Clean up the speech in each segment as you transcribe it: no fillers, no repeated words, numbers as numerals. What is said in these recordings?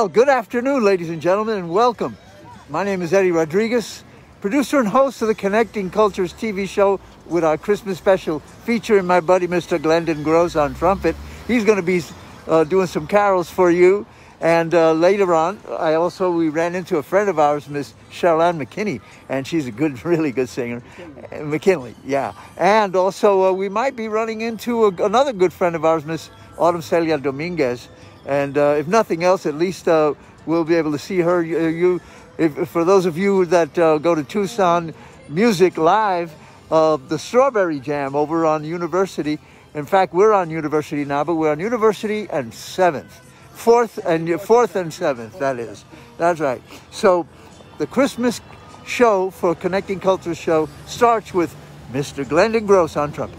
Well, good afternoon, ladies and gentlemen, and welcome. My name is Eddie Rodriguez, producer and host of the Connecting Cultures TV show with our Christmas special featuring my buddy, Mr. Glendon Gross on trumpet. He's going to be doing some carols for you. And later on, we ran into a friend of ours, Miss Cheryl-Ann McKinney, and she's a really good singer. McKinley, yeah. And also, we might be running into another good friend of ours, Miss Autumn Celia Dominguez. And if nothing else, at least we'll be able to see her. For those of you that go to Tucson Music Live, the Strawberry Jam over on University. In fact, we're on University now, but we're on University and 7th. 4th and 7th, that is. That's right. So the Christmas show for Connecting Cultures show starts with Mr. Glendon Gross on trumpet.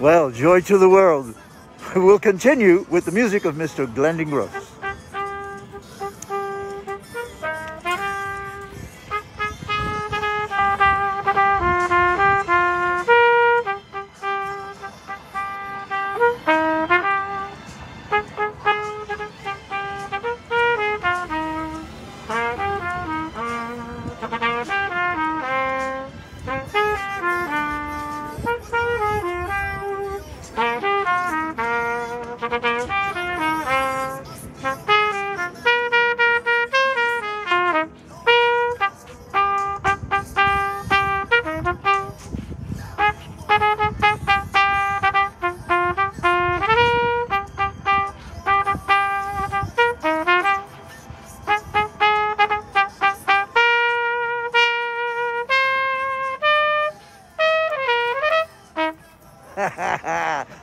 Well, joy to the world. We'll continue with the music of Mr. Glendon Gross.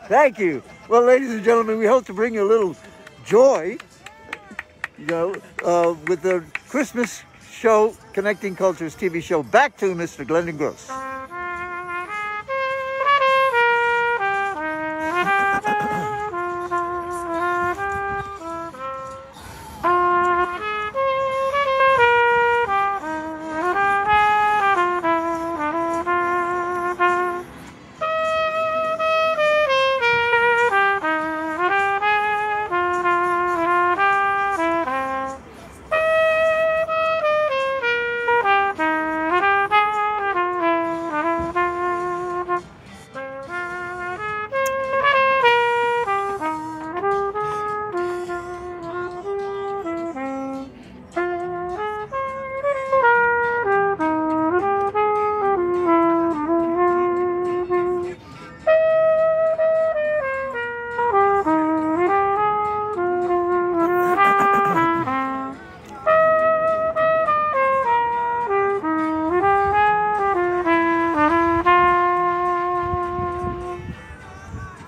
Thank you. Well, ladies and gentlemen, we hope to bring you a little joy, with the Christmas show, Connecting Cultures TV show. Back to Mr. Glendon Gross.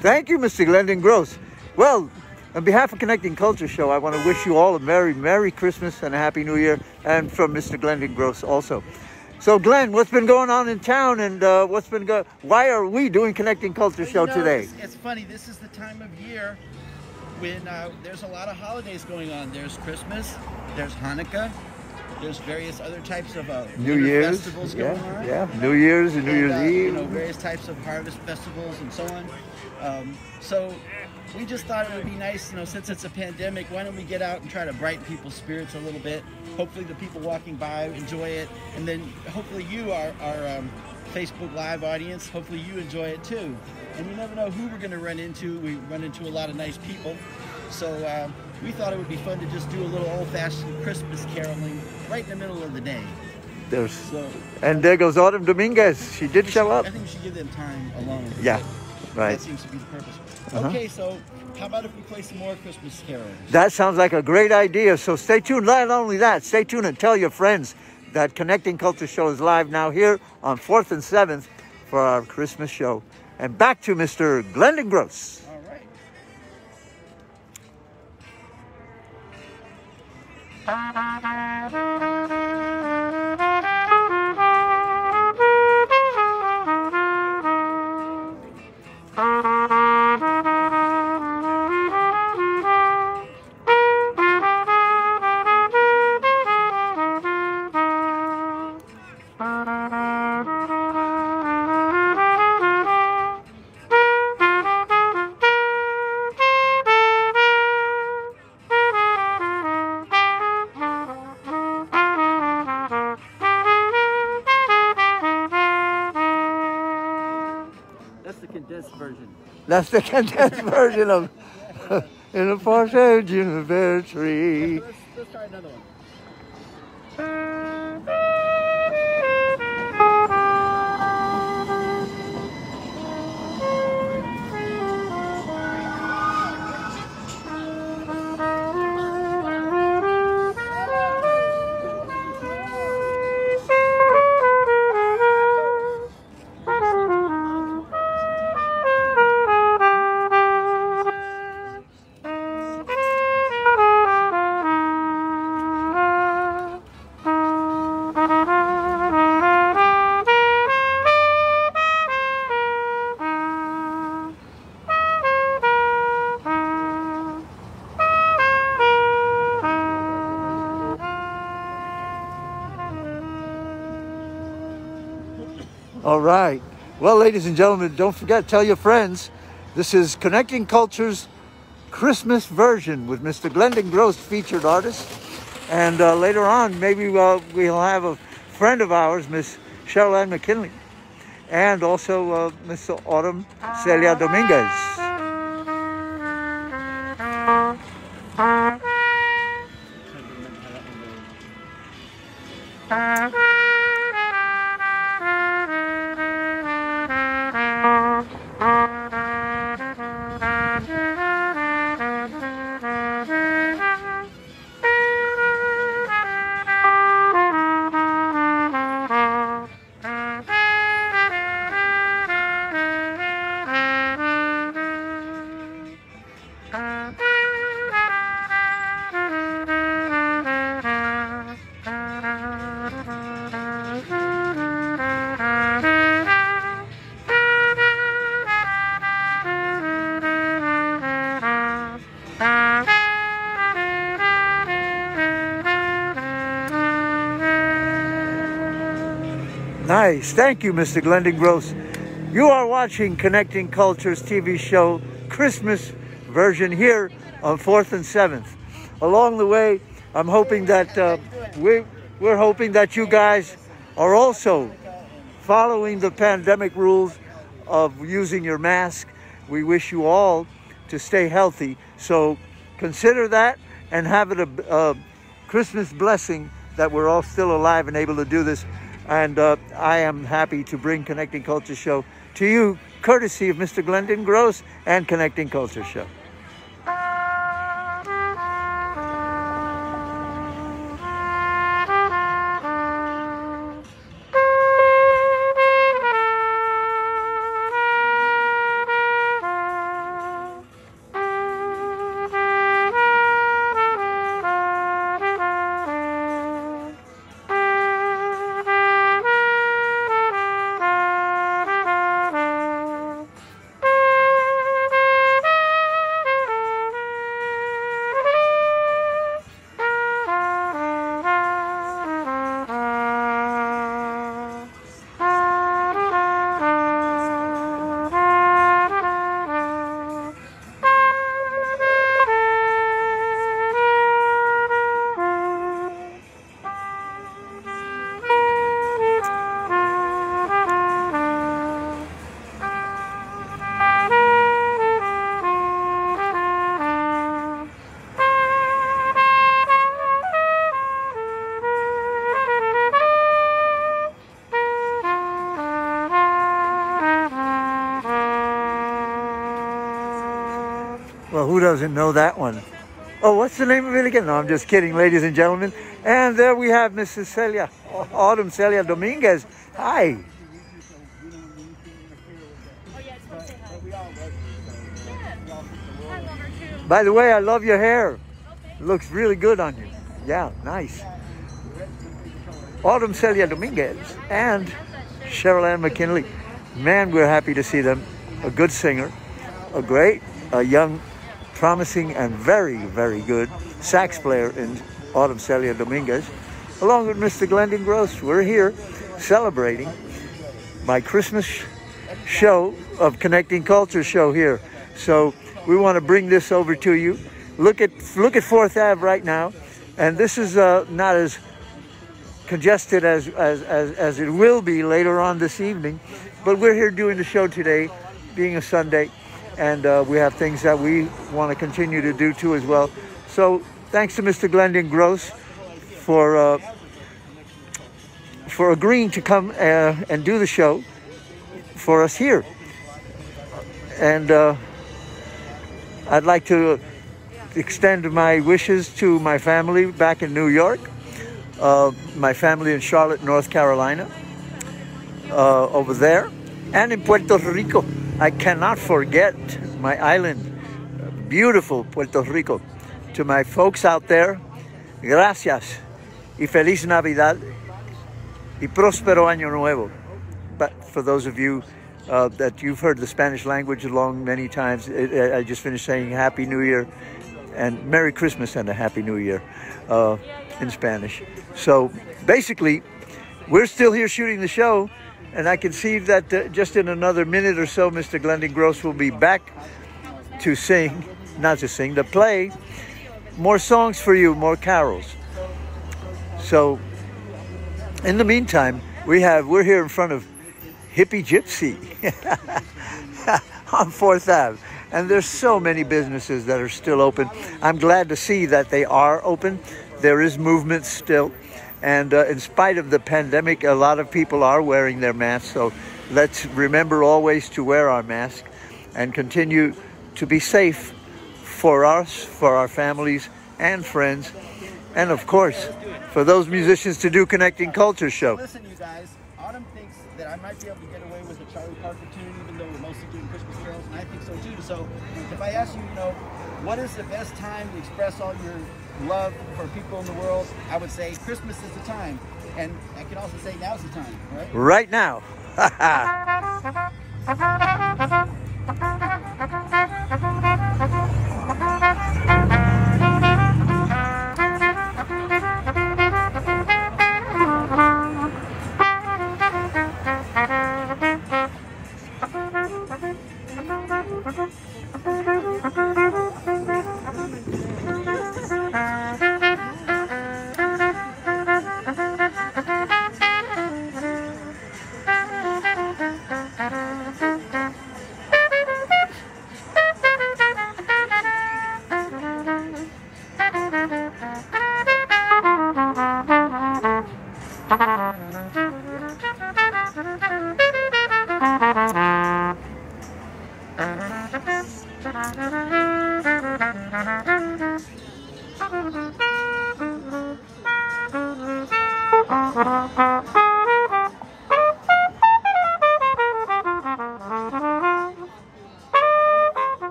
Thank you, Mr. Glendon Gross. Well, on behalf of Connecting Culture Show, I want to wish you all a Merry Christmas and a Happy New Year, and from Mr. Glendon Gross also. So, Glenn, what's been going on in town, and why are we doing Connecting Culture Show today? It's funny. This is the time of year when there's a lot of holidays going on. There's Christmas, there's Hanukkah, there's various other types of New Year's festivals going on. Yeah, New Year's and New Year's Eve. Various types of harvest festivals and so on. So we just thought it would be nice, since it's a pandemic, why don't we get out and try to brighten people's spirits a little bit. Hopefully the people walking by enjoy it, and then hopefully you, our Facebook Live audience, hopefully you enjoy it too. And you never know who we're going to run into. We run into a lot of nice people. So we thought it would be fun to just do a little old-fashioned Christmas caroling right in the middle of the day. And there goes Autumn Dominguez. She did show up. I think we should give them time alone. Yeah. Right. That seems to be the purpose. Uh-huh. Okay, so how about if we play some more Christmas carols? That sounds like a great idea. So stay tuned. Not only that, stay tuned and tell your friends that Connecting Culture Show is live now here on 4th and 7th for our Christmas show. And back to Mr. Glendon Gross. All right. That's the condensed version. That's the condensed version of In a Porsche Juniper Tree. Let's try another one. All right. Well, ladies and gentlemen, don't forget, tell your friends. This is Connecting Culture's Christmas version with Mr. Glendon Gross, featured artist. And later on, maybe we'll have a friend of ours, Miss Cheryl Ann McKinley. And also Miss Autumn Celia Dominguez. Nice. Thank you, Mr. Glendon Gross. You are watching Connecting Cultures TV show Christmas version here on 4th and 7th. Along the way, I'm hoping that we're hoping that you guys are also following the pandemic rules of using your mask. We wish you all to stay healthy. So consider that and have it a Christmas blessing that we're all still alive and able to do this. And I am happy to bring Connecting Culture Show to you, courtesy of Mr. Glendon Gross and Connecting Culture Show. Who doesn't know that one? Oh, what's the name of it again? No, I'm just kidding, ladies and gentlemen. And there we have Mrs. Celia, Autumn Celia Dominguez. Hi. By the way, I love your hair. It looks really good on you. Yeah, nice. Autumn Celia Dominguez and Cheryl Ann McKinley. Man, we're happy to see them. A good singer, a young, promising, and very, very good sax player in Autumn Celia Dominguez, along with Mr. Glendon Gross. We're here celebrating my Christmas show of Connecting Culture show here. So we want to bring this over to you. Look at 4th Ave right now, and this is not as congested as it will be later on this evening, but we're here doing the show today, being a Sunday, and we have things that we want to continue to do too as well. So thanks to Mr. Glendon Gross for agreeing to come and do the show for us here. And I'd like to extend my wishes to my family back in New York, my family in Charlotte, North Carolina, over there, and in Puerto Rico. I cannot forget my island, beautiful Puerto Rico. To my folks out there, gracias y feliz Navidad y próspero año nuevo. But for those of you that you've heard the Spanish language along many times, I just finished saying Happy New Year and Merry Christmas and a Happy New Year in Spanish. So basically, we're still here shooting the show, and I can see that just in another minute or so, Mr. Glendon Gross will be back to sing, not to sing, to play more songs for you, more carols. So in the meantime, we're here in front of Hippie Gypsy on 4th Ave. And there's so many businesses that are still open. I'm glad to see that they are open. There is movement still. And in spite of the pandemic, a lot of people are wearing their masks. So let's remember always to wear our mask and continue to be safe for us, for our families and friends. And of course, for those musicians to do Connecting Culture show. Listen, you guys, Autumn thinks that I might be able to get away with a Charlie Parker tune, even though we're mostly doing Christmas carols, and I think so too. So if I ask you, what is the best time to express all your love for people in the world, I would say Christmas is the time. And I can also say now's the time, right? Right now.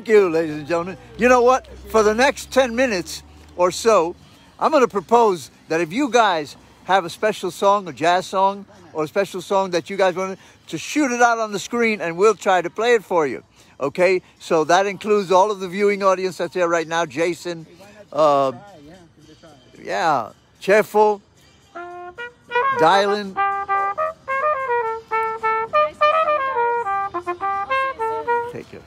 you, ladies and gentlemen. You know what? For the next 10 minutes or so, I'm going to propose that if you guys have a special song, a jazz song, or a special song that you guys want to shoot it out on the screen, and we'll try to play it for you. Okay? So that includes all of the viewing audience that's there right now. Jason, yeah, Chefo, Dylan. Take care.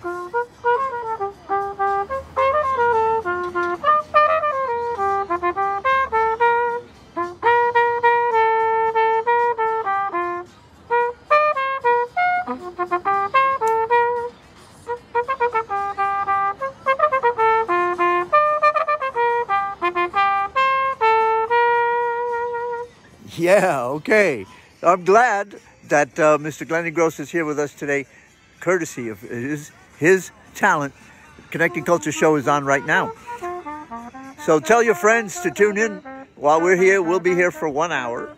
Yeah, okay. I'm glad that Mr. Glendon Gross is here with us today, courtesy of his talent. Connecting Culture show is on right now. So tell your friends to tune in while we're here. We'll be here for 1 hour.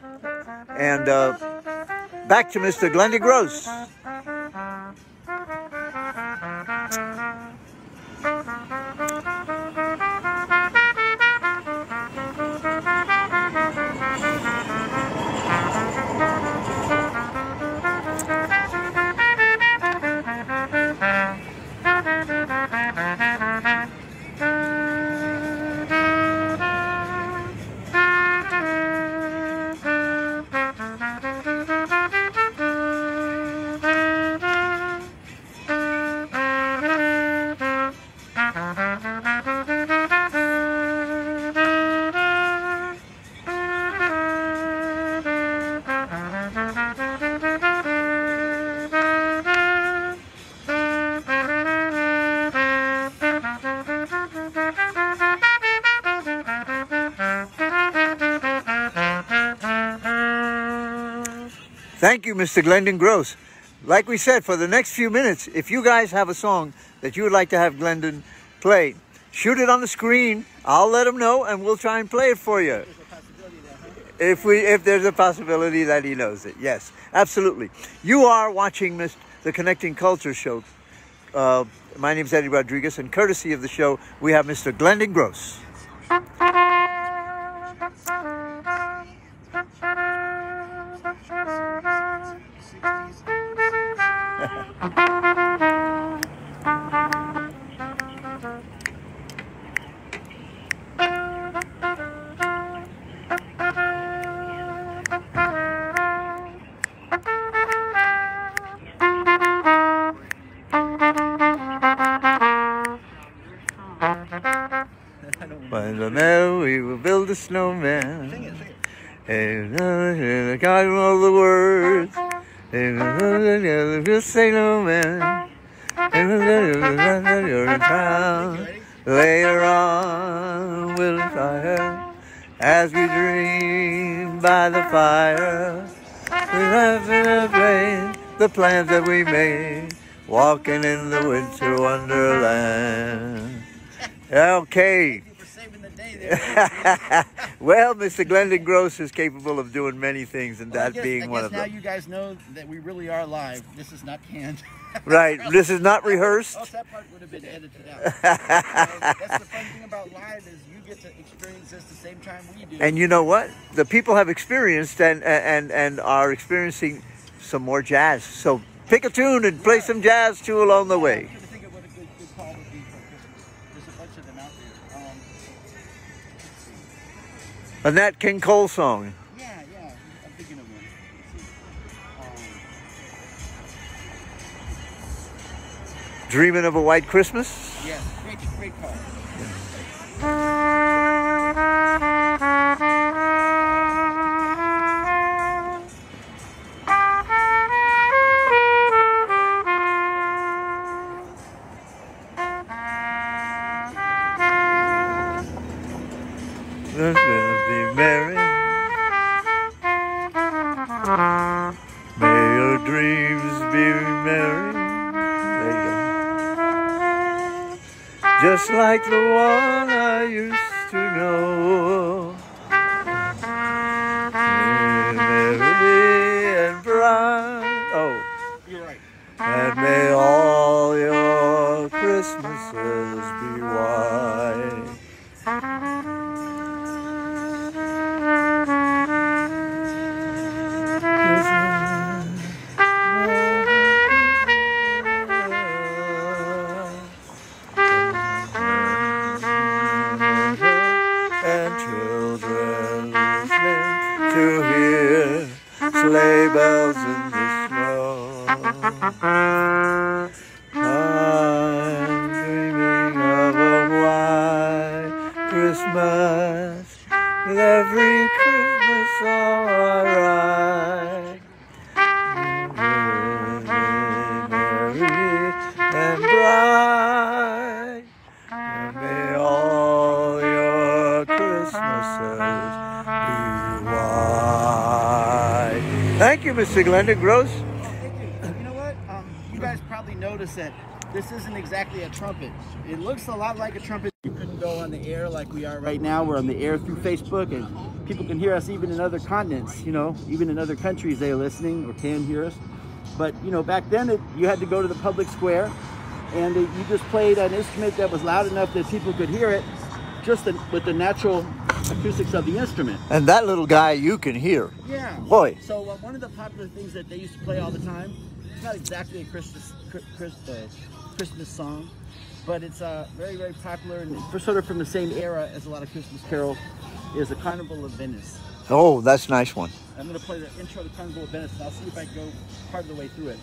And back to Mr. Glendon Gross. Thank you, Mr. Glendon Gross. Like we said, for the next few minutes, if you guys have a song that you would like to have Glendon play, shoot it on the screen. I'll let him know, and we'll try and play it for you. If there's a possibility that he knows it. Yes, absolutely. You are watching the Connecting Culture show. My name is Eddie Rodriguez, and courtesy of the show, we have Mr. Glendon Gross. By the mill we will build a snowman. Sing it, sing it. And I got all the words. And we'll say no man. And you're in town. Later on we'll fire as we dream by the fire. We laugh and play the plans that we made, walking in the winter wonderland. Okay. Well, Mr. Glendon Gross is capable of doing many things, and that being one of them. Now you guys know that we really are live. This is not canned. Right. This is not rehearsed. Oh, that part would have been edited out. That's the fun thing about live is you get to experience this the same time we do. And you know what? The people have experienced and are experiencing some more jazz. So pick a tune and play some jazz too along the way. I'm trying to think of what a good call would be for Christmas. There's a bunch of them out there. Let's see. A Nat King Cole song. Yeah. I'm thinking of one. Let's see. Dreaming of a White Christmas? Yes, great call. Let's be merry. May your dreams be merry. There you go. Just like the one I used to know. Merry and bright. Oh. You're right. And may all your Christmases and children listening to hear sleigh bells in the snow. I'm dreaming of a white Christmas, with every Christmas song I write. Merry and bright, and may all your Christmases be white. Thank you, Mr. Glendon Gross. Thank you. You know what? You guys probably noticed that this isn't exactly a trumpet. It looks a lot like a trumpet. You couldn't go on the air like we are right now. We're on the air through Facebook, and people can hear us even in other continents, you know, even in other countries they're listening or can hear us. But, you know, back then you had to go to the public square, and you just played an instrument that was loud enough that people could hear it, just with the natural acoustics of the instrument. And that little guy you can hear. Yeah. Boy. So one of the popular things that they used to play all the time, it's not exactly a Christmas song, but it's very, very popular, and sort of from the same era as a lot of Christmas carols, is the Carnival of Venice. Oh, that's a nice one. I'm going to play the intro to Carnival of Venice, and I'll see if I can go part of the way through it.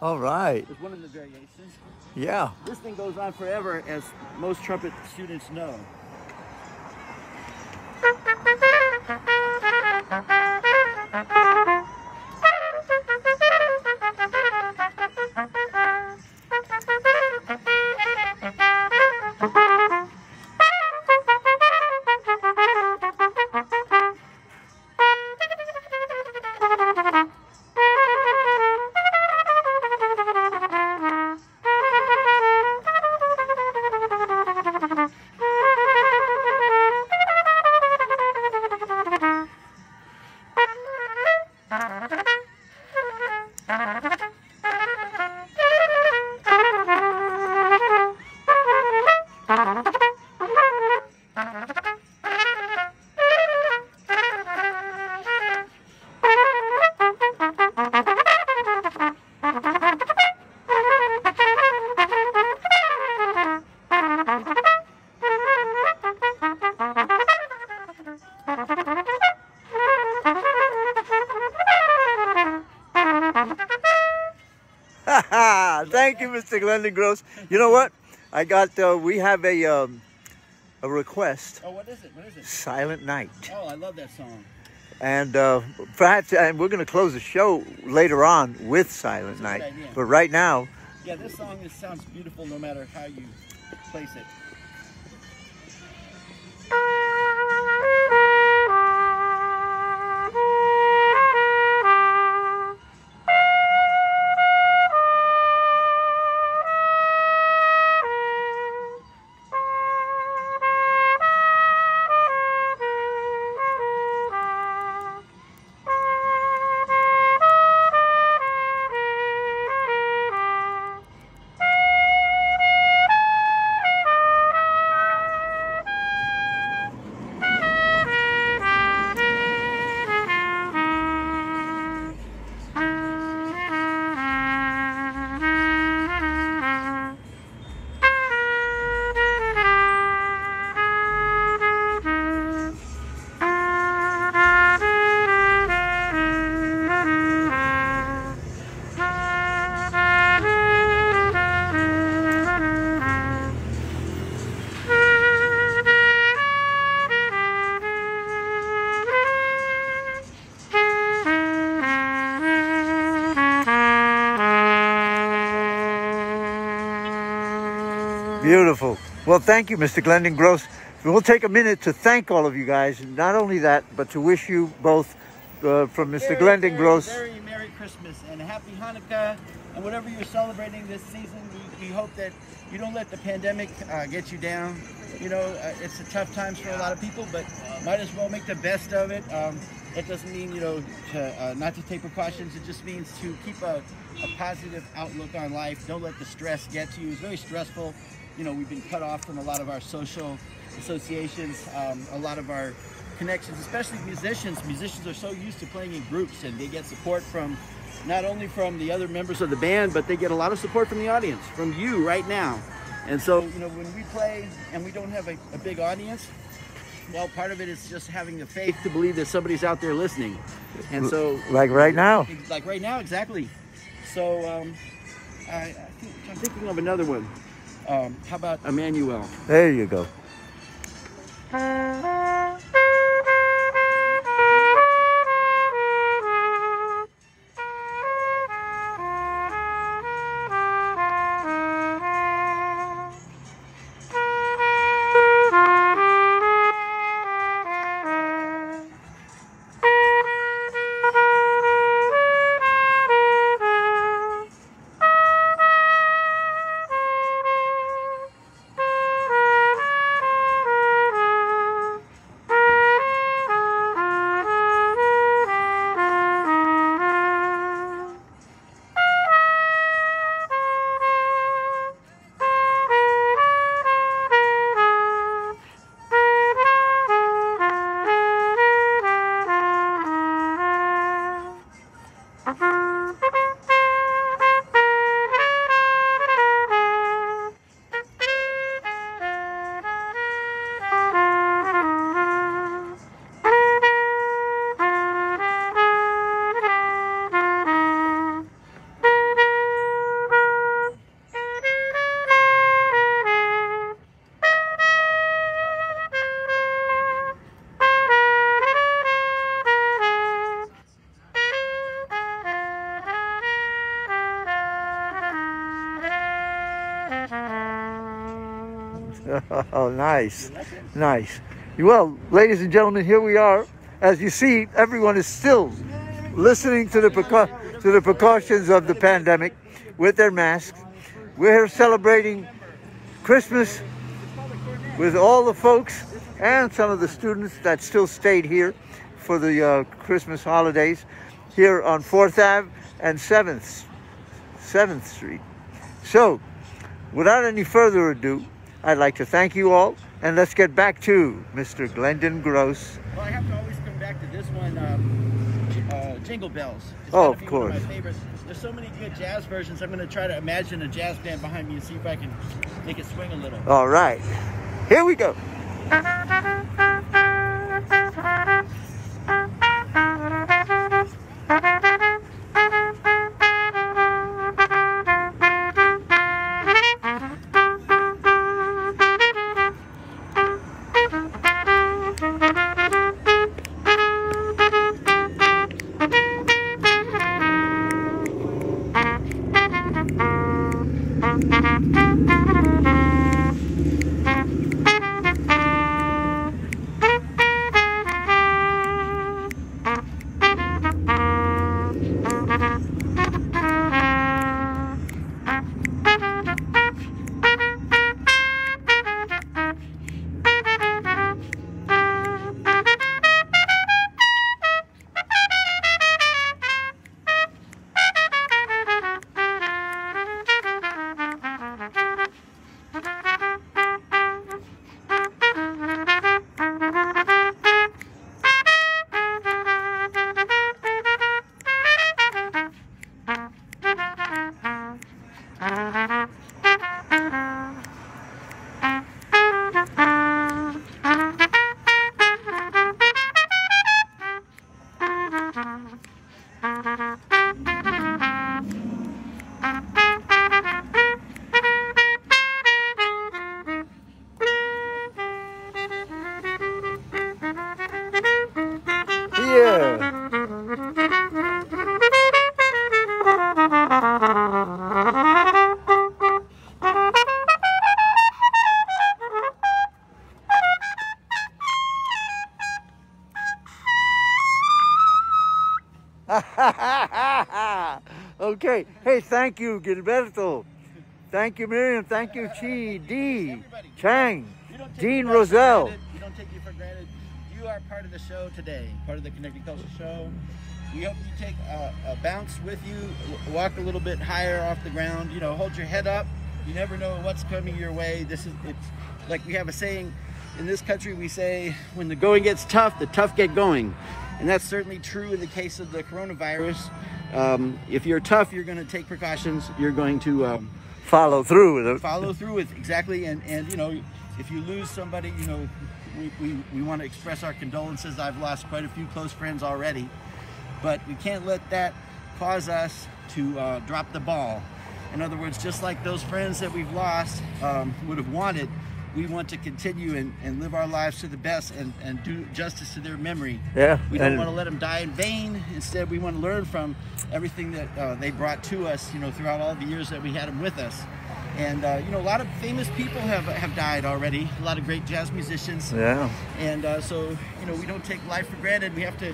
All right. It's one of the variations. Yeah. This thing goes on forever, as most trumpet students know. Thank you, Mr. Glendon Gross. You know what? I got, we have a request. Oh, what is it? What is it? Silent Night. Oh, I love that song. And perhaps, and we're going to close the show later on with Silent Night. That's a good idea. But right now, Yeah, this song sounds beautiful no matter how you place it. Beautiful. Well, thank you, Mr. Glendon Gross. We'll take a minute to thank all of you guys. Not only that, but to wish you both from Mr. Glendon Gross. Very Merry Christmas and a Happy Hanukkah. And whatever you're celebrating this season, we hope that you don't let the pandemic get you down. You know, it's a tough times for a lot of people, but might as well make the best of it. It doesn't mean, you know, to, not to take precautions. It just means to keep a positive outlook on life. Don't let the stress get to you. It's very stressful. You know, we've been cut off from a lot of our social associations, a lot of our connections, especially musicians. Musicians are so used to playing in groups, and they get support from not only from the other members of the band, but they get a lot of support from the audience, from you right now. And so, you know, when we play and we don't have a big audience, well, part of it is just having the faith to believe that somebody's out there listening. And so, like right now. Like right now, exactly. So I'm thinking of another one. How about Emmanuel? There you go. Oh, nice, nice. Well, ladies and gentlemen, here we are. As you see, everyone is still listening to the precautions of the pandemic with their masks. We're here celebrating Christmas with all the folks and some of the students that still stayed here for the Christmas holidays here on 4th Ave and 7th Street. So, without any further ado, I'd like to thank you all, and let's get back to Mr. Glendon Gross. Well, I have to always come back to this one, Jingle Bells. It's of course. One of my favorites. There's so many good jazz versions. I'm going to try to imagine a jazz band behind me and see if I can make it swing a little. All right. Here we go. Okay. Hey, thank you, Gilberto. Thank you, Miriam. Thank you, Chi, D, Chang, Dean Roselle. We don't take you for granted. You are part of the show today, part of the Connecting Culture show. We hope you take a bounce with you, walk a little bit higher off the ground. You know, hold your head up. You never know what's coming your way. It's like we have a saying in this country. We say, when the going gets tough, the tough get going. And that's certainly true in the case of the coronavirus. If you're tough, you're going to take precautions. You're going to follow through with it. Follow through with exactly. And you know, if you lose somebody, you know, we want to express our condolences. I've lost quite a few close friends already, but we can't let that cause us to drop the ball. In other words, just like those friends that we've lost would have wanted, we want to continue and live our lives to the best and do justice to their memory. Yeah. We don't want to let them die in vain. Instead, we want to learn from everything that they brought to us, you know, throughout all the years that we had them with us. And, you know, a lot of famous people have died already, a lot of great jazz musicians. Yeah. And so, you know, we don't take life for granted. We have to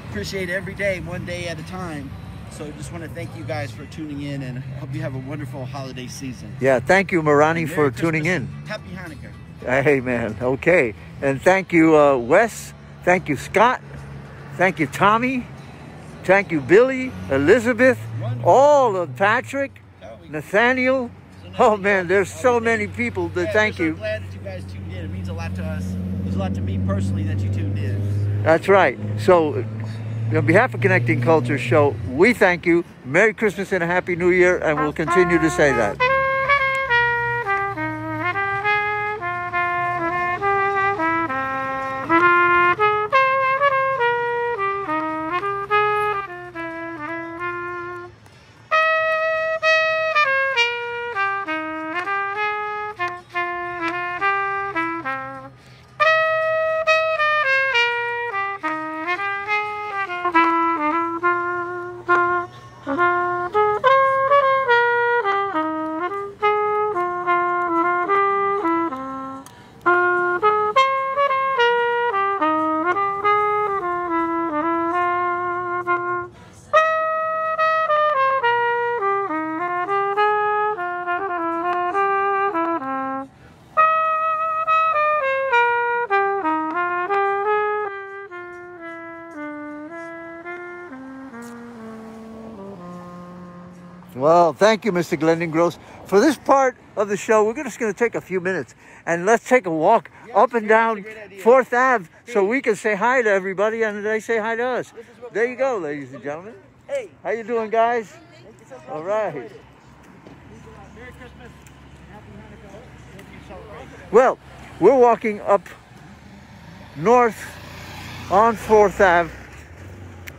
appreciate every day, one day at a time. So just want to thank you guys for tuning in, and I hope you have a wonderful holiday season. Yeah, thank you, Marani, for tuning in. Happy Hanukkah. Hey, man. Okay. And thank you, Wes. Thank you, Scott. Thank you, Tommy. Thank you, Billy, Elizabeth, all of Patrick, Nathaniel. Oh, man, there's so many people that thank you. I'm glad that you guys tuned in. It means a lot to us. It means a lot to me personally that you tuned in. That's right. So, on behalf of Connecting Culture Show, we thank you. Merry Christmas and a Happy New Year, and we'll continue to say that. Well, thank you, Mr. Glendon Gross. For this part of the show, we're just going to take a few minutes and let's take a walk up and down 4th Ave so we can say hi to everybody and they say hi to us. There you go, ladies and gentlemen. Hey. How you doing, guys? All right. Merry Christmas. Happy Hanukkah. Hope you celebrate. Well, we're walking up north on 4th Ave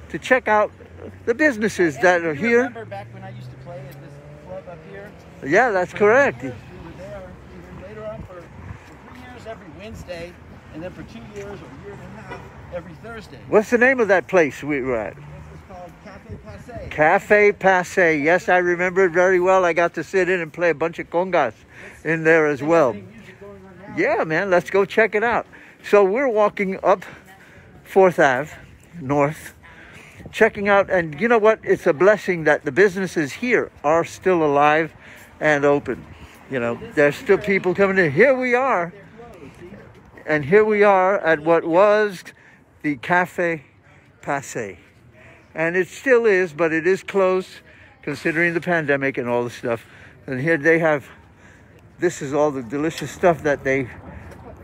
to check out the businesses that are here. Remember back when I used to play at this club up here? Yeah, that's correct. We were there later on for 3 years every Wednesday, and then for 2 years or a year and a half every Thursday. What's the name of that place we were at? This is called Cafe Passe. Cafe Passe. Yes, I remember it very well. I got to sit in and play a bunch of congas in there as well. Yeah, man, let's go check it out. So we're walking up 4th Ave north, checking out, and you know what? It's a blessing that the businesses here are still alive and open. You know, there's still people coming in. Here we are. And here we are at what was the Cafe Passe. And it still is, but it is closed considering the pandemic and all the stuff. And here they have, this is all the delicious stuff that they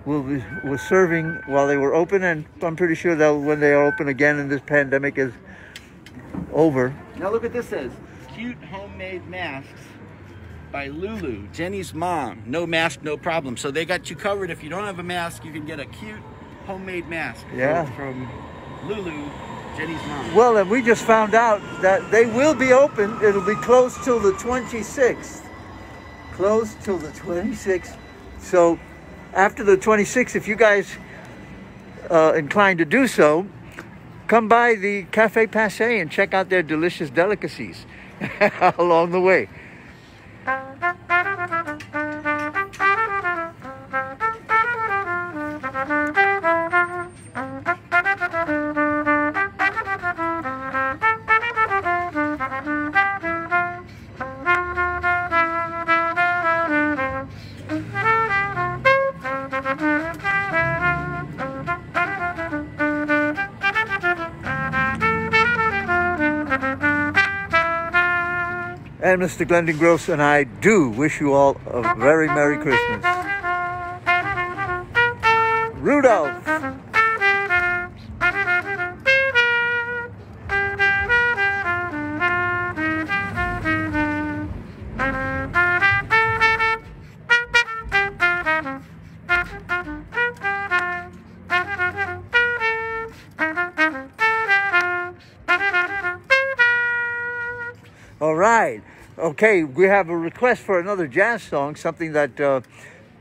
were serving while they were open. And I'm pretty sure that when they are open again and this pandemic is over. Now look what this says. Cute homemade masks by Lulu, Jenny's mom. No mask, no problem. So they got you covered. If you don't have a mask, you can get a cute homemade mask. Yeah. From Lulu, Jenny's mom. Well, and we just found out that they will be open. It'll be closed till the 26th. Closed till the 26th. So after the 26th, if you guys inclined to do so, come by the Cafe Passe and check out their delicious delicacies along the way. And Mr. Glendon Gross and I do wish you all a very Merry Christmas. Rudolph. All right. Okay, we have a request for another jazz song, something that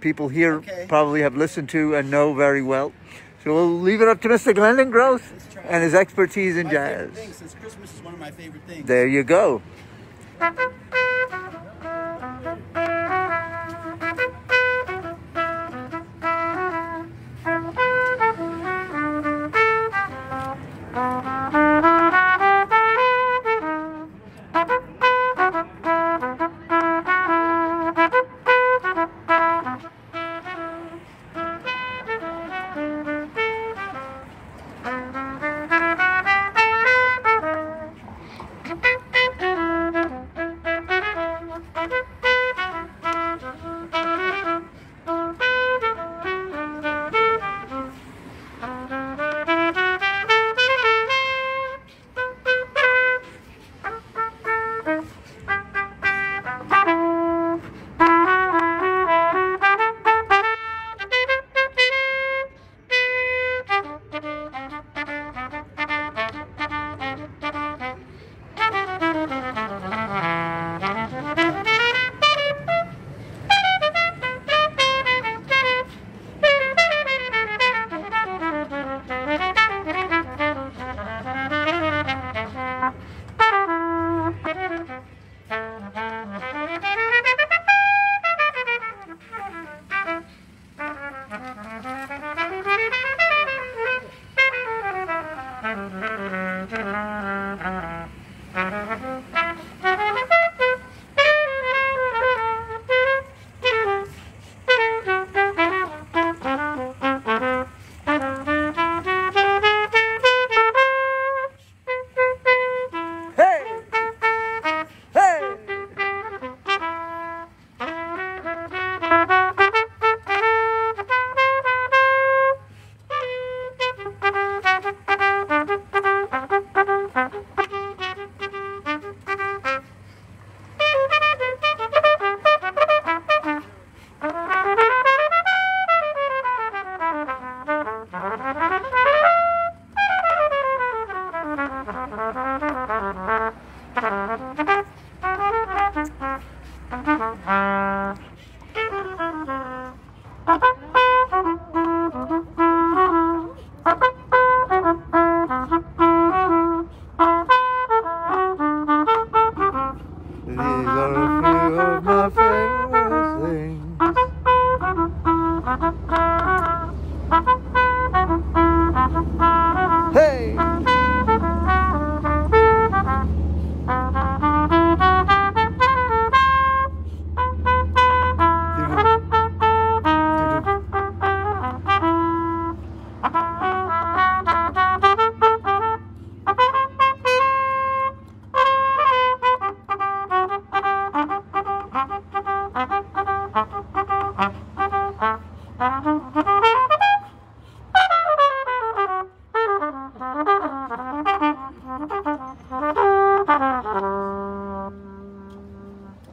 people here probably have listened to and know very well. So we'll leave it up to Mr. Glendon Gross and his expertise in jazz. Favorite thing, since Christmas is one of my favorite things. There you go.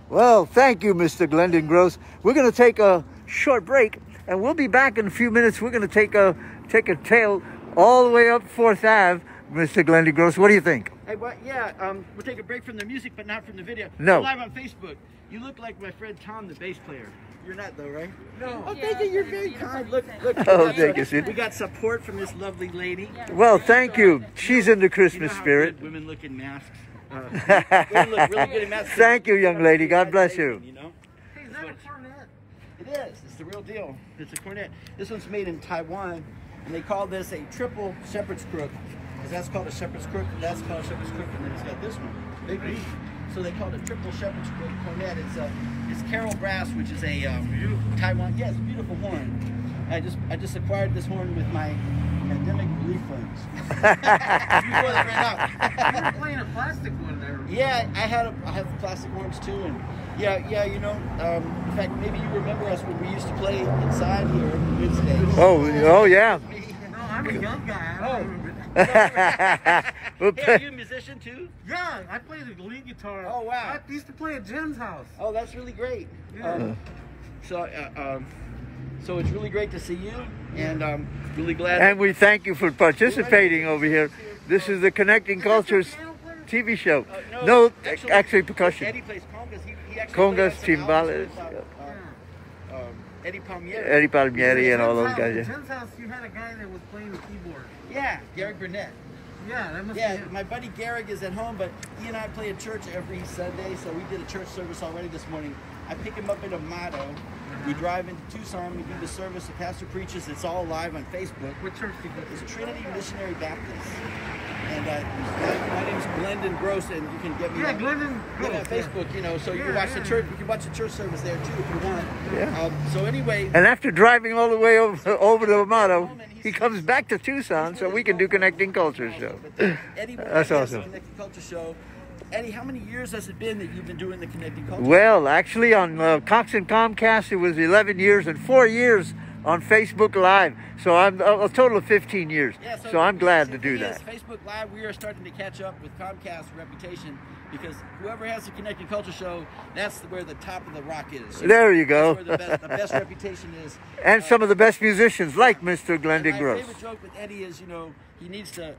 Well, thank you, Mr. Glendon Gross. We're going to take a short break, and we'll be back in a few minutes. We're going to take a tail all the way up 4th Ave, Mr. Glendon Gross. What do you think? Hey, well, yeah, we'll take a break from the music, but not from the video. No. We're live on Facebook. You look like my friend Tom, the bass player. You're not, though, right? No. Oh, thank you. You're very kind. Look. Oh, thank you, Sid. We got support from this lovely lady. Well, thank you. She's in the Christmas You know how spirit. good women look in masks. Women look really good in masks. Thank you, young lady. God bless you. You know? Hey, is that a cornet? It is. It's the real deal. It's a cornet. This one's made in Taiwan, and they call this a triple shepherd's crook. Because that's called a shepherd's crook, and that's called a shepherd's crook, and then it's got this one, big beat. So they call it a triple shepherd's crook cornet. It's Carol brass, which is a Taiwan. Yeah, it's a beautiful horn. I just acquired this horn with my pandemic relief funds. Before they ran out. You were playing a plastic one there, Yeah, I have the plastic ones too, and yeah, you know, in fact, maybe you remember us when we used to play inside here in the good days. Oh yeah. No, I'm a young guy. I don't remember. Hey, are you a musician too? Yeah, I play the lead guitar. Oh, wow. I used to play at Jen's house. Oh, that's really great. Yeah. So it's really great to see you, and I'm really glad. And we thank you for participating over here. This is the Connecting Cultures TV show. No, actually percussion. Eddie plays congas. He actually Congas, played on some timbales. albums with, Eddie Palmieri. Eddie Palmieri and all those guys. At Jen's house, you had a guy that was playing the keyboard. Yeah, Garrick Burnett. Yeah, that must be Yeah, him. my buddy Garrick is at home, but he and I play at church every Sunday, so we did a church service already this morning. I pick him up in Amato. We drive into Tucson, we do the service, the pastor preaches, it's all live on Facebook. What church do you go to? It's Trinity Missionary Baptist. And my name's Glendon Gross, and you can get me on Glendon Gross. Facebook, you know, so you can watch the church, you can watch the church service there too if you want. Yeah. So anyway. And after driving all the way over to Amato, he comes back to Tucson so we can do Connecting Culture show. Eddie, That's awesome. Connecting Culture show. Eddie, how many years has it been that you've been doing the Connecting Culture? Well, actually on Cox and Comcast it was 11 years and 4 years on Facebook Live. So I'm a total of 15 years. Yeah, so I'm glad to do Yes, that. Facebook Live, we are starting to catch up with Comcast's reputation because whoever has the Connecting Culture show, that's where the top of the rock is. There you go. That's where the best reputation is. And some of the best musicians like Mr. Glendon My Gross. favorite joke with Eddie is, you know, he needs to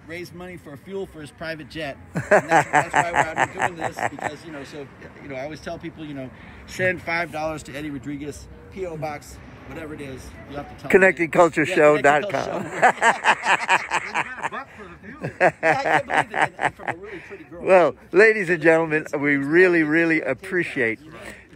raise money for fuel for his private jet. And that's why we're out here doing this because, you know, so, you know, I always tell people, you know, send $5 to Eddie Rodriguez, P.O. Box, whatever it is. You have to tell ConnectingCultureShow.com. I can't believe it. And from a really pretty girl. Well, ladies and gentlemen, we really, really appreciate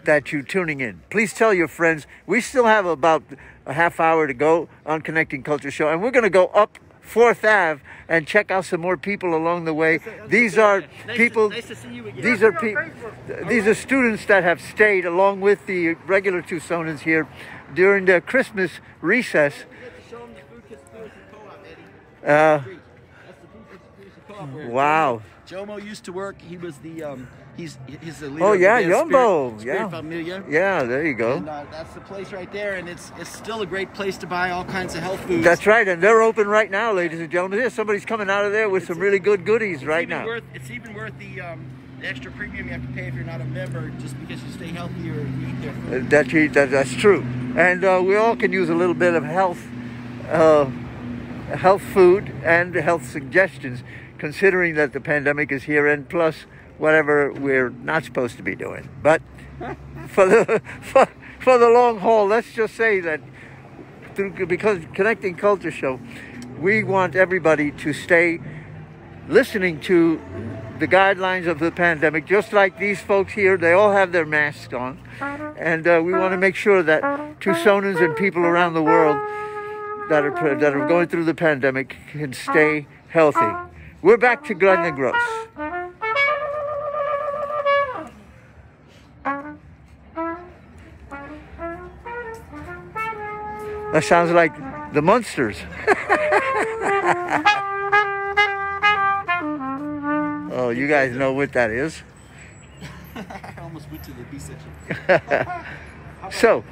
that you tuning in. Please tell your friends. We still have about a half hour to go on Connecting Culture Show, and we're going to go up 4th Ave and check out some more people along the way. These are people. Nice to see you again. These are people. These are students that have stayed along with the regular Tucsonans here during the Christmas recess. Wow. Jomo used to work. He was the he's the leader. Oh of the yeah, band Yumbo. Spirit Yeah. Familia. Yeah, there you go. And that's the place right there, and it's still a great place to buy all kinds of health foods. That's right, and they're open right now, ladies and gentlemen. There's somebody's coming out of there with some really good goodies right now. It's even worth the extra premium you have to pay if you're not a member, just because you stay healthier and you eat their food. That's true, and we all can use a little bit of health food and health suggestions, considering that the pandemic is here, and plus whatever we're not supposed to be doing. But for the long haul, let's just say that because Connecting Culture Show, we want everybody to stay listening to the guidelines of the pandemic, just like these folks here. They all have their masks on, and we want to make sure that Tucsonans and people around the world that are going through the pandemic can stay healthy. We're back to Glendon Gross. That sounds like the Munsters. Oh, you guys know what that is. I almost went to the B section. So,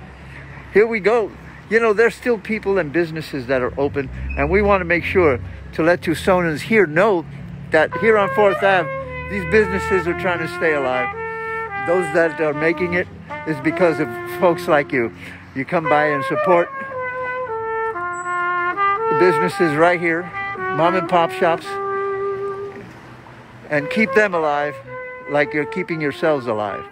here we go. You know, there's still people and businesses that are open, and we want to make sure to let Tucsonans here know that here on 4th Ave, these businesses are trying to stay alive. Those that are making it is because of folks like you. You come by and support the businesses right here, mom and pop shops, and keep them alive like you're keeping yourselves alive.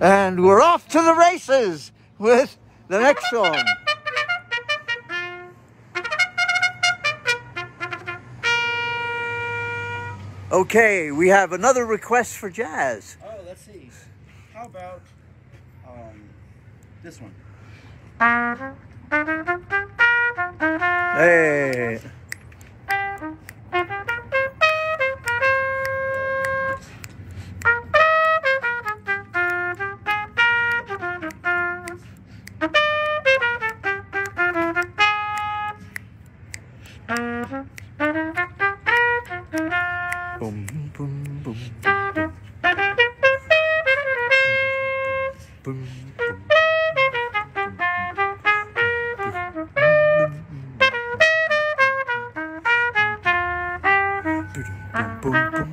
And we're off to the races with the next song. Okay, we have another request for jazz. Oh, let's see. How about this one? Hey. Boom, boom, boom. Boom, boom. Boom, boom, boom.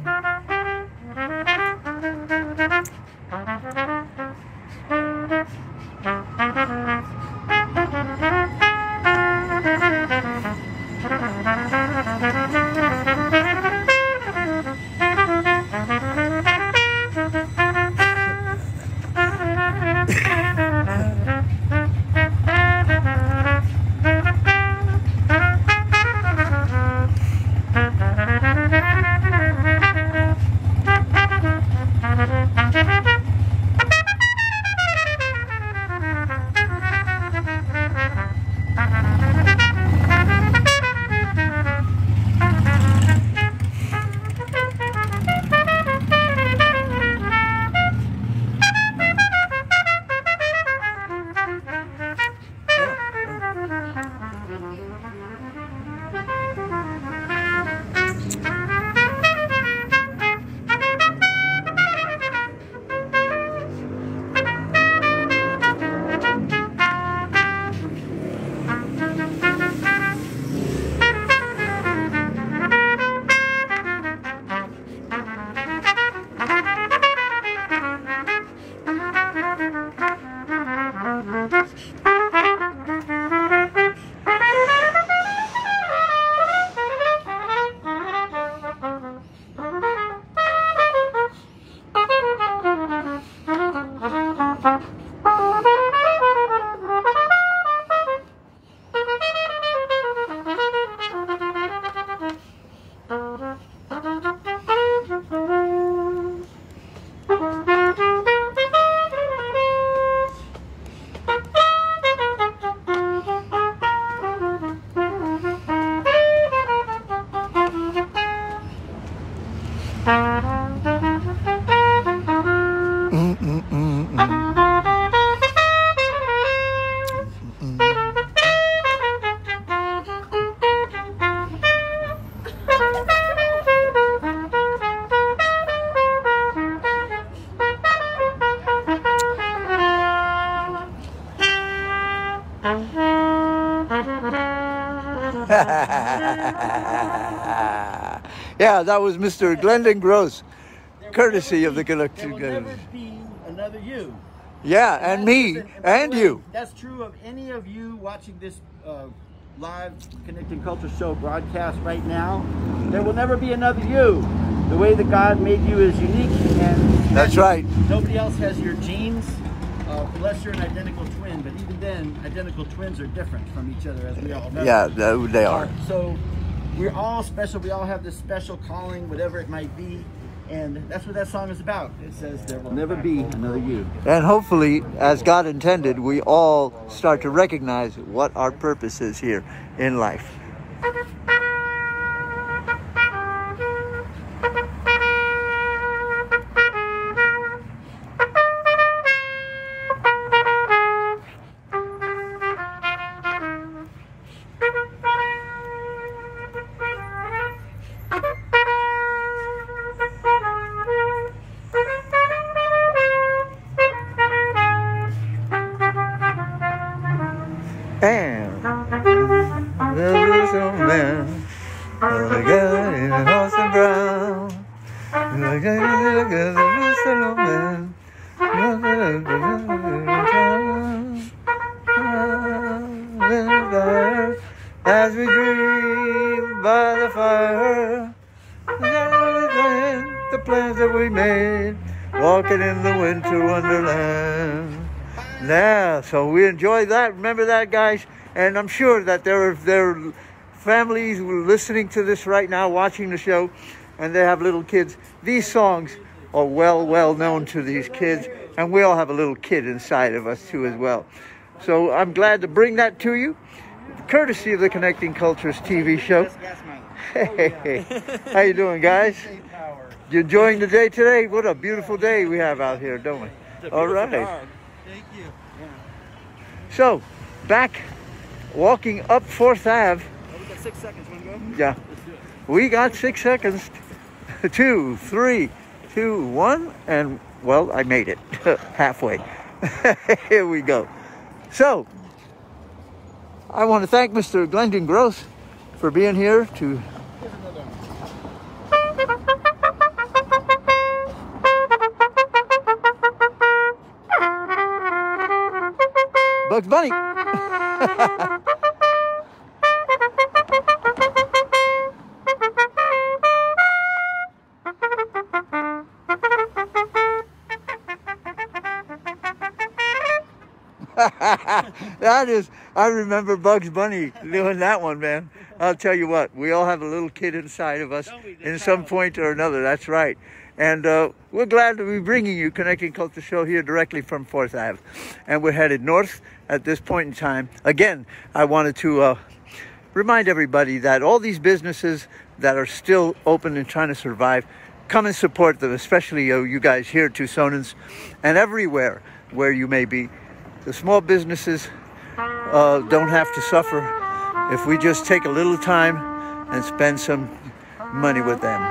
Yeah, that was Mr. Glendon Gross, courtesy of the collective. There will never be another you. Yeah, and me, and you. That's true of any of you watching this live Connecting Culture Show broadcast right now. There will never be another you. The way that God made you is unique, and That's right. nobody else has your genes, unless you're an identical twin. But even then, identical twins are different from each other, as we all know. Yeah, they are. So we're all special. We all have this special calling, whatever it might be. And that's what that song is about. It says there will never be another you. And hopefully, as God intended, we all start to recognize what our purpose is here in life. And there is a man, a guy in a horse and brown. As we dream by the fire, the plans that we made, walking in the winter wonderland. Yeah, so we enjoy that. Remember that, guys? And I'm sure that there are families listening to this right now, watching the show, and they have little kids. These songs are well known to these kids, and we all have a little kid inside of us too as well. So I'm glad to bring that to you, courtesy of the Connecting Cultures TV show. Hey, how you doing, guys? You enjoying the day today? What a beautiful day we have out here, don't we? All right. Thank you. So, back walking up 4th Ave. We got 6 seconds. Want to go? Yeah. We got 6 seconds. 2, 3, 2, 1, and well, I made it halfway. Here we go. So, I want to thank Mr. Glendon Gross for being here to Bugs Bunny. That is, I remember Bugs Bunny doing that one, man. I'll tell you what, we all have a little kid inside of us in some point or another. That's right. And we're glad to be bringing you Connecting Culture Show here directly from 4th Ave. And we're headed north at this point in time. Again, I wanted to remind everybody that all these businesses that are still open and trying to survive, come and support them, especially you guys here, Tucsonans, and everywhere where you may be. The small businesses don't have to suffer if we just take a little time and spend some money with them.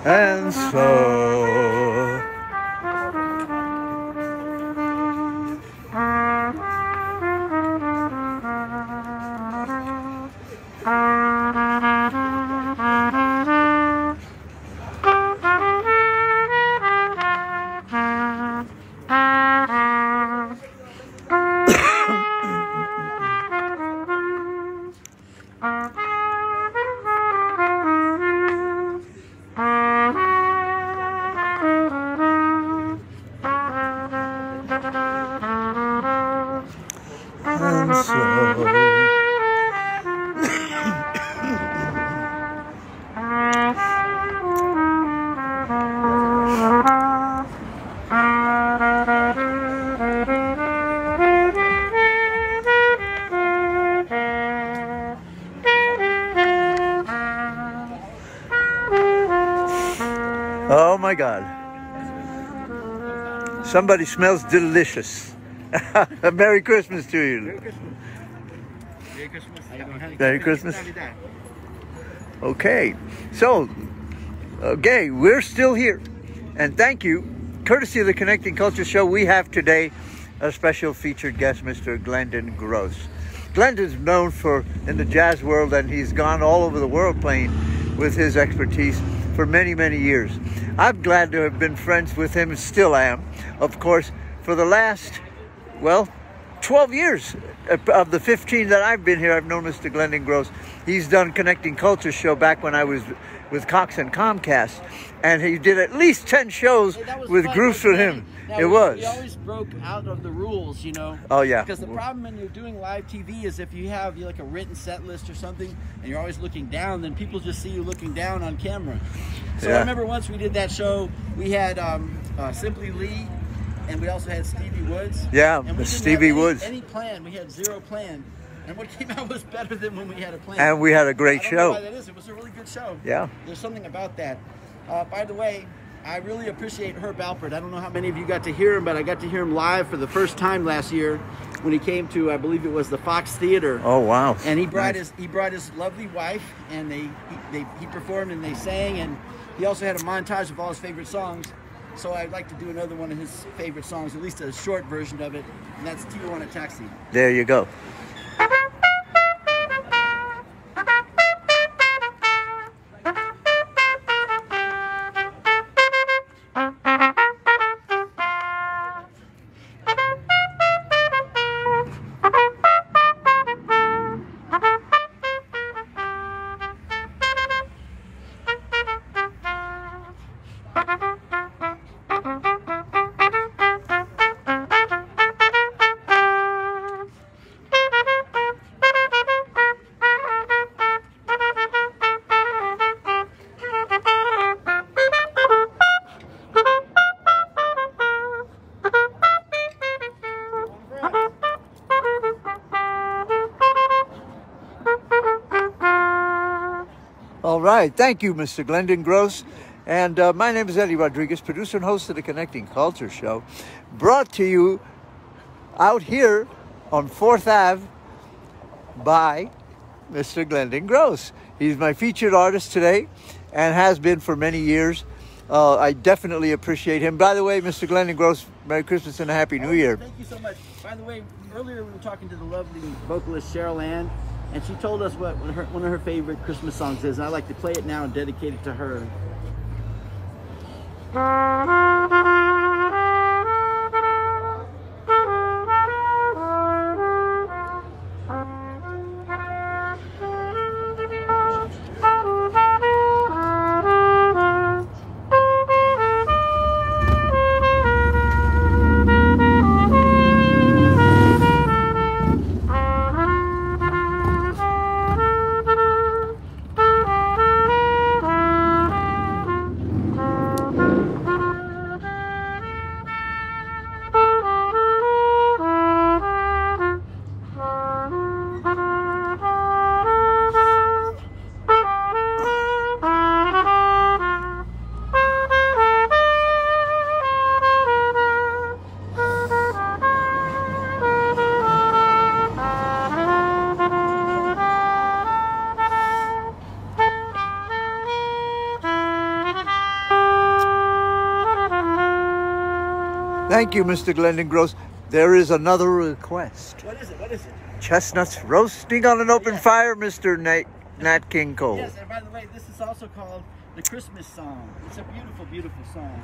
And so oh my God. Somebody smells delicious. Merry Christmas to you. Merry Christmas. Merry Christmas. Merry Christmas. Okay, so, okay, we're still here. And thank you. Courtesy of the Connecting Culture Show, we have today a special featured guest, Mr. Glendon Gross. Glendon's known in the jazz world, and he's gone all over the world playing with his expertise for many, many years. I'm glad to have been friends with him, and still am, of course, for the last, well, 12 years of the 15 that I've been here. I've known Mr. Glendon Gross. He's done Connecting Culture Show back when I was with Cox and Comcast, and he did at least 10 shows with groups with him. Now, It was. We always broke out of the rules, you know. Oh, yeah. Because the problem when you're doing live TV is if you have like a written set list or something and you're always looking down, then people just see you looking down on camera. So Yeah. I remember once we did that show, we had Simply Lee, and we also had Stevie Woods. Yeah, and we didn't Stevie have Woods. any plan. We had zero plan. And what came out was better than when we had a plan. And we had a great I don't know why show. that is. It was a really good show. Yeah. There's something about that. By the way, I really appreciate Herb Alpert. I don't know how many of you got to hear him, but I got to hear him live for the first time last year when he came to, I believe it was the Fox Theater. Oh, wow. And he brought Nice. his lovely wife, and he performed and they sang, and he also had a montage of all his favorite songs. So I'd like to do another one of his favorite songs, at least a short version of it, and that's Tijuana Taxi. There you go. All right. Thank you, Mr. Glendon Gross. And my name is Eddie Rodriguez, producer and host of the Connecting Culture Show, brought to you out here on 4th Ave by Mr. Glendon Gross. He's my featured artist today and has been for many years. I definitely appreciate him. By the way, Mr. Glendon Gross, Merry Christmas and a Happy New Year. Thank you so much. By the way, earlier we were talking to the lovely vocalist Cheryl Ann, and she told us what one of her favorite Christmas songs is, and I'd like to play it now and dedicate it to her. Thank you, Mr. Glendon Gross. There is another request. What is it? What is it? Chestnuts roasting on an open Yes. fire, Mr. Nat King Cole. Yes, and by the way, this is also called the Christmas song. It's a beautiful, beautiful song.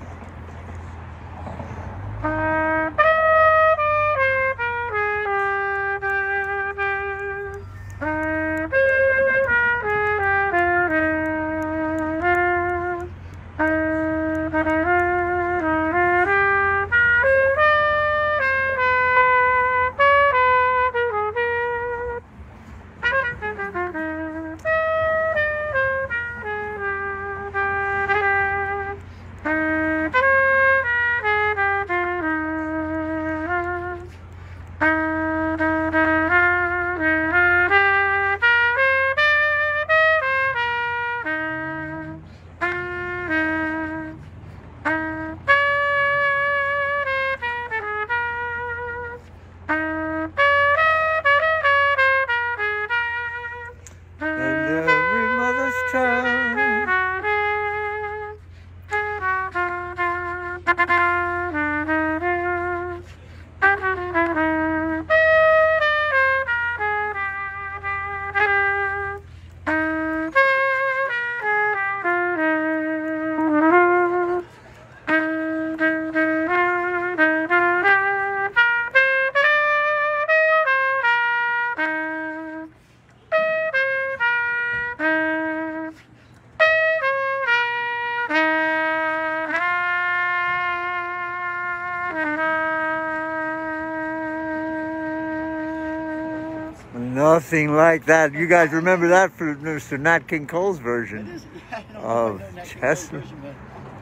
Nothing like that. You guys remember that for Mr. Nat King Cole's version It is, yeah, I don't of know Nat King Cole's Chestnut. version, but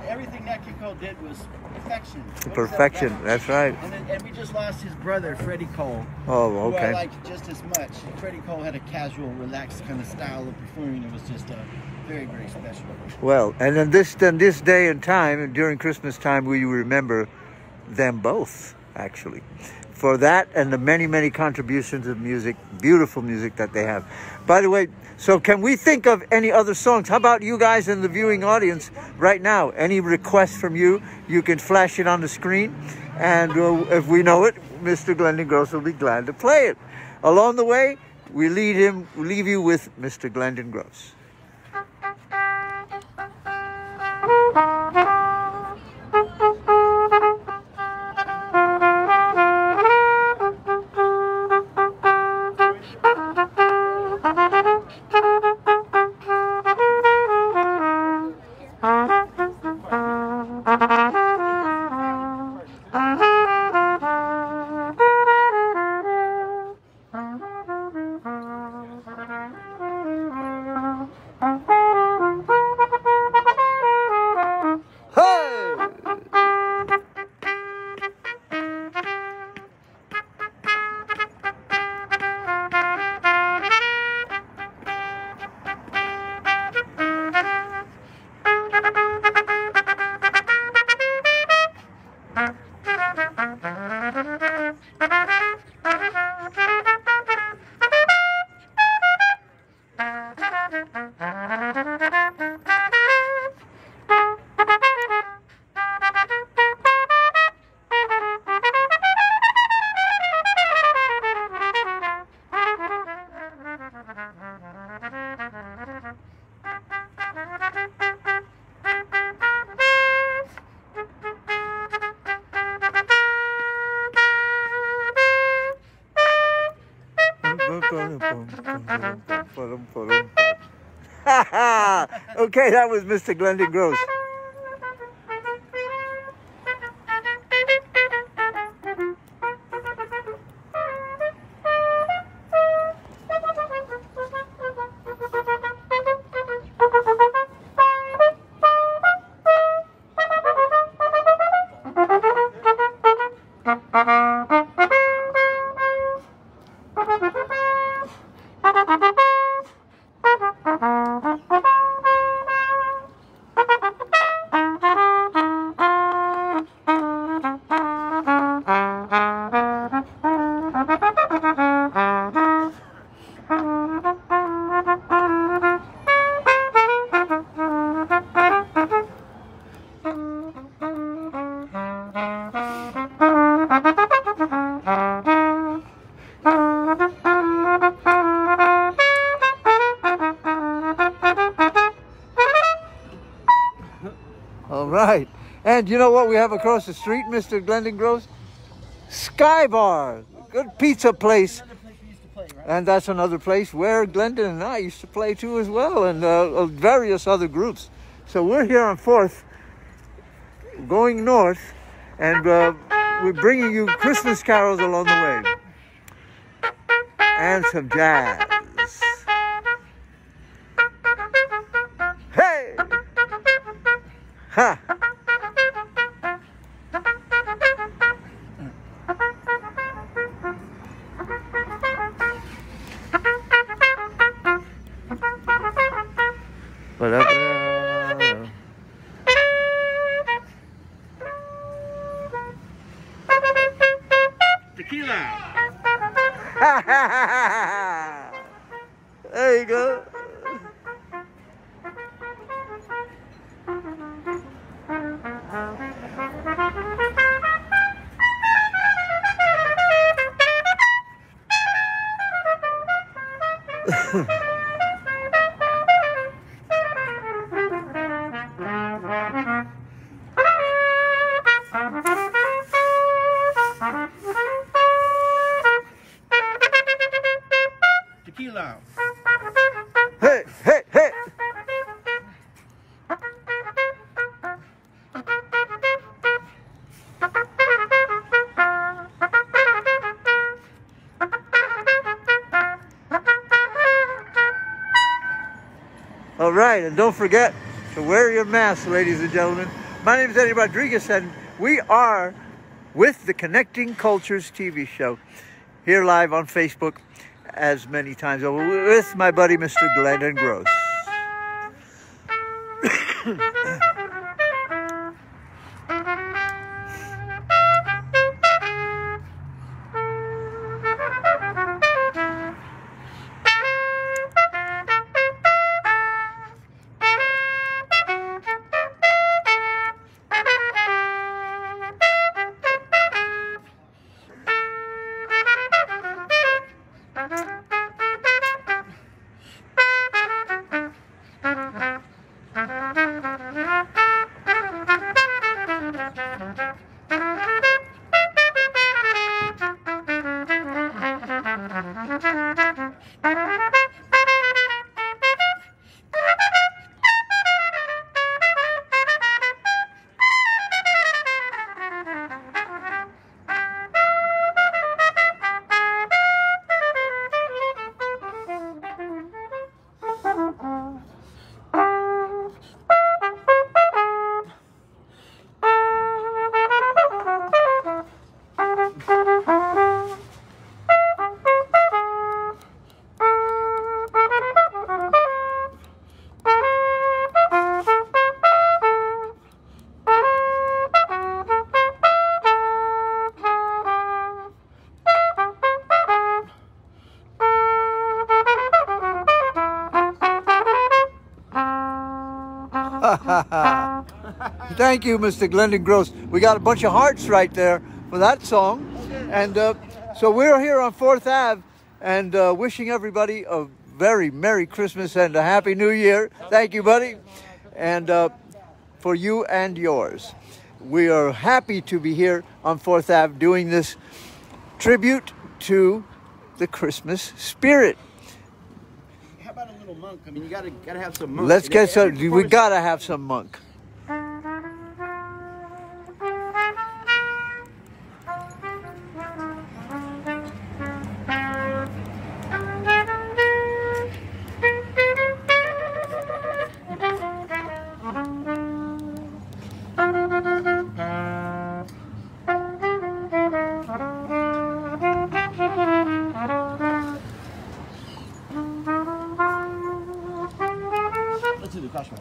everything Nat King Cole did was perfection. What is that Perfection. about? That's right. And we just lost his brother, Freddie Cole. Oh, Who I okay. liked just as much. Freddie Cole had a casual, relaxed kind of style of performing. It was just very, very special. Well, and then this day and time, and during Christmas time, we remember them both, actually, for that and the many, many contributions of music, beautiful music that they have. By the way, so can we think of any other songs? How about you guys in the viewing audience right now? Any requests from you? You can flash it on the screen, and if we know it, Mr. Glendon Gross will be glad to play it. Along the way, we leave you with Mr. Glendon Gross. Okay, that was Mr. Glendon Gross. All right. And you know what we have across the street, Mr. Glendon Gross? Sky Bar, good pizza place. Another place we used to play, right? And that's another place where Glendon and I used to play too as well, and various other groups. So we're here on 4th, going north, and we're bringing you Christmas carols along the way. And some jazz. Hey! Ha! Tequila. There you go. Tequila. Hey, hey, hey. All right, and don't forget to wear your mask, ladies and gentlemen. My name is Eddie Rodriguez, and we are with the Connecting Cultures TV show, here live on Facebook as many times over with my buddy, Mr. Glendon Gross. Thank you, Mr. Glendon Gross. We got a bunch of hearts right there for that song. And so we're here on 4th Ave and wishing everybody a very Merry Christmas and a Happy New Year. Thank you, buddy. And for you and yours. We are happy to be here on 4th Ave doing this tribute to the Christmas spirit. How about monk. I mean, you gotta have some monk. Let's get some. We gotta have some monk. Let's do the crosswalk.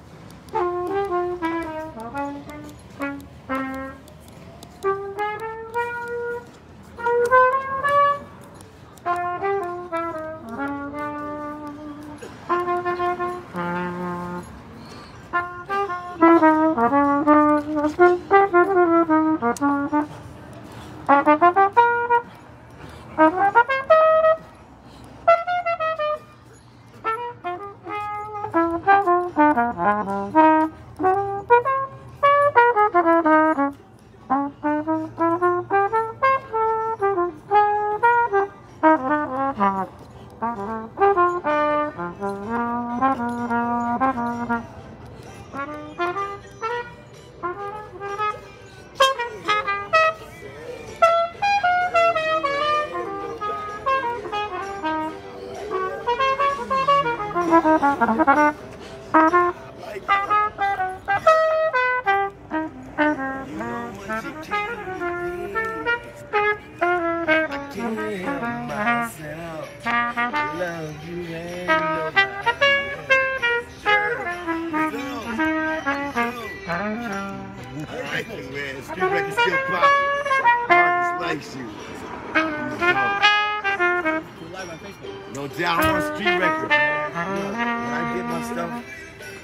No doubt, I'm on street record, man. When I get my stuff,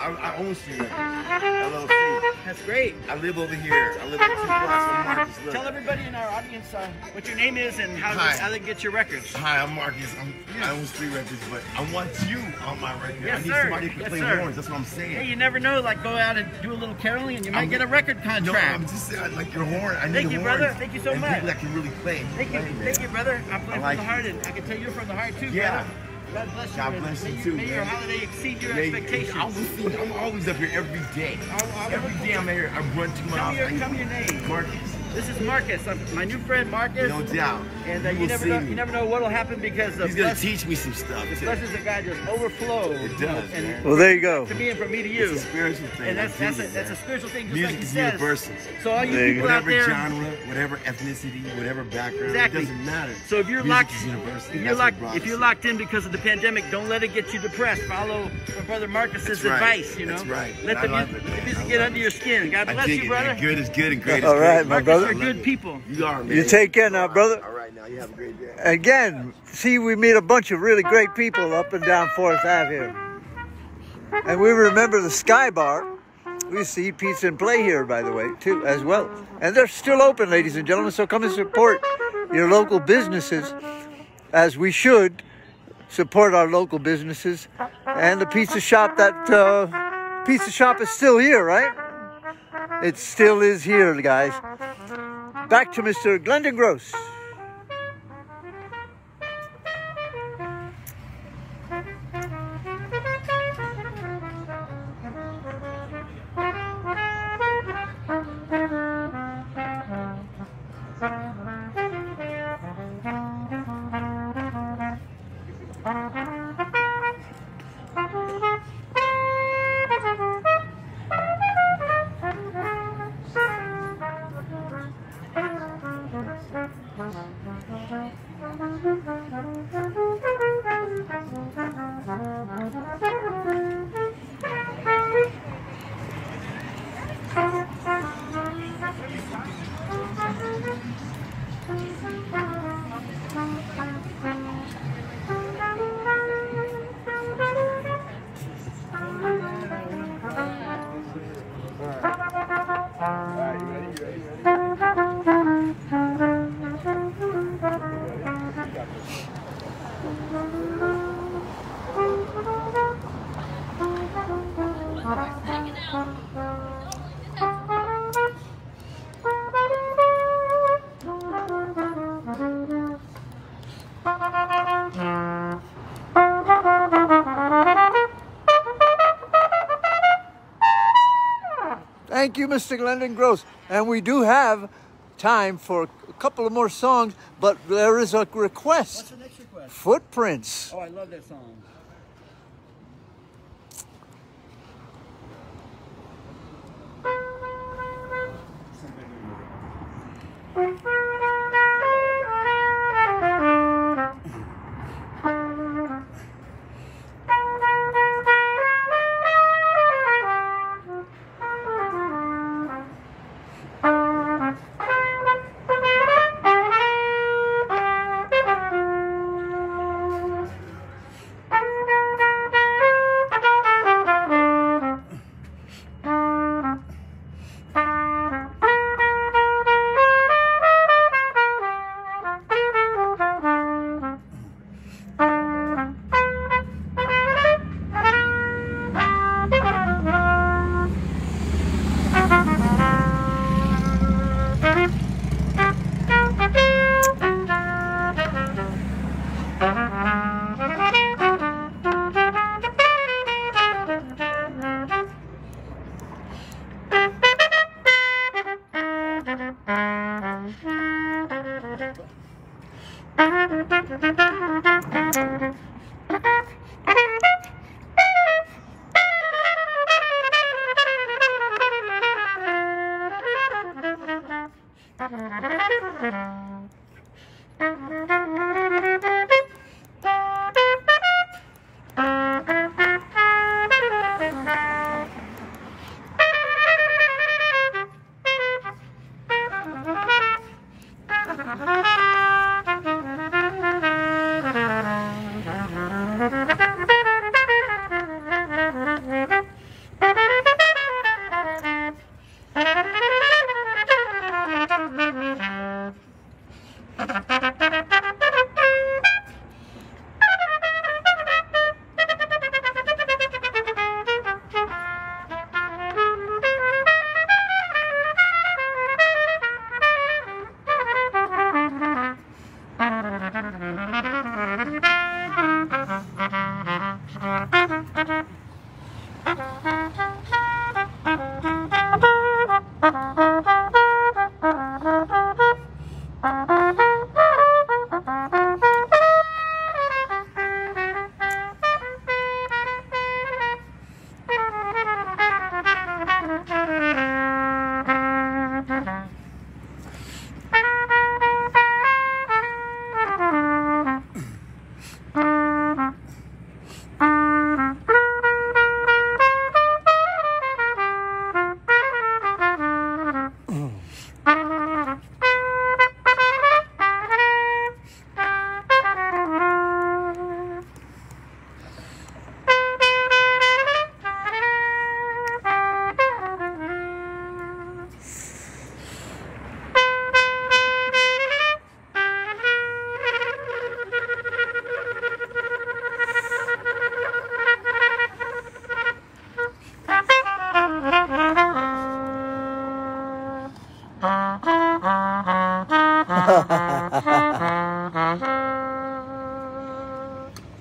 I own street records. LLC. That's great. I live over here. I live over 2 blocks from Marcus. Look. Tell everybody in our audience what your name is and how they get your records. Hi, I'm Marcus. I own street records, but I want you on my record. Yes, I need sir. somebody who can play horns. That's what I'm saying. Hey, you never know. Like, go out and do a little caroling, and you might get a record contract. No, I'm just saying, like your horn. I need Thank you, horns brother. Thank you so and much. people that can really play. Thank you, brother. I'm playing like from the heart, and I can tell you're from the heart too, Yeah. brother. God bless you. God man. bless you May too, May your man. holiday exceed your Hey, expectations. I'm always up here every day. Every day I'm here. I run 2 miles. Tell me your name. Marcus. This is Marcus. I'm my new friend Marcus. No doubt. And You you will never see know. me. You never know what'll happen because the He's gonna teach me some stuff. the too. blessings of God just overflow. It does, and man. Well, there you go. To me and from me to you. It's a spiritual thing. And I that's do a it, spiritual thing, just Music like he is says. universal. So all you There you people go. out Whatever there, genre, whatever ethnicity, whatever background, Exactly. it doesn't matter. so if you're Music locked, is universal. if That's what brought if us you're here. locked in because of the pandemic, don't let it get you depressed. Follow Brother Marcus's That's right. advice. You know, That's right. Let I the love music, it, man. music I get love under it. your skin. God I bless dig you, it, brother. man. Good is good and great is All great. right, my Marcus, brother. you're good people. You are, man. You take care now, brother. All right, now you have a great day. Again, see, we meet a bunch of really great people up and down 4th Ave here. And we remember the Sky Bar. We used to eat pizza and play here, by the way, too, as well. And they're still open, ladies and gentlemen, so come and support your local businesses, as we should support our local businesses. And the pizza shop, pizza shop is still here, right? It still is here, guys. Back to Mr. Glendon Gross. Thank you, Mr. Glendon Gross. And we do have time for a couple of more songs, but there is a request. What's the next request? Footprints. Oh, I love that song.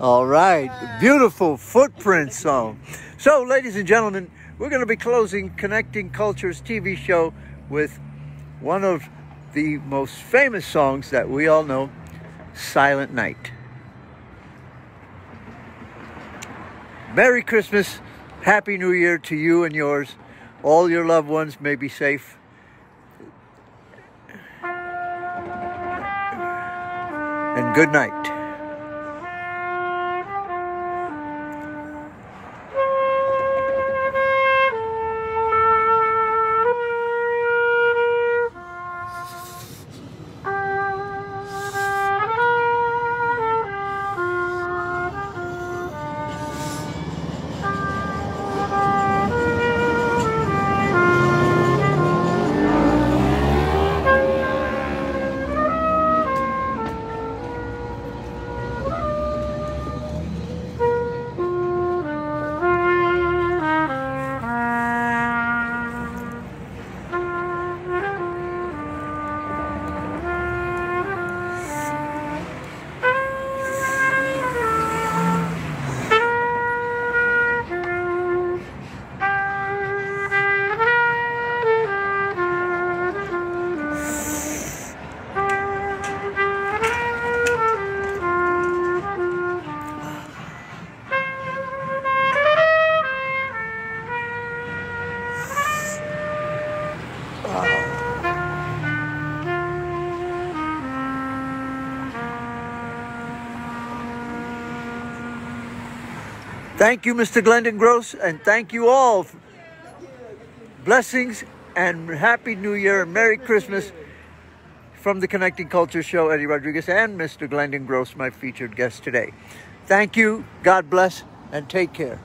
All right, beautiful Footprint song. So, ladies and gentlemen, we're going to be closing Connecting Cultures TV show with one of the most famous songs that we all know, Silent Night. Merry Christmas, Happy New Year to you and yours. All your loved ones may be safe. And good night. Thank you, Mr. Glendon Gross, and thank you all. Blessings and Happy New Year and Merry Christmas from the Connecting Cultures Show, Eddie Rodriguez and Mr. Glendon Gross, my featured guest today. Thank you, God bless, and take care.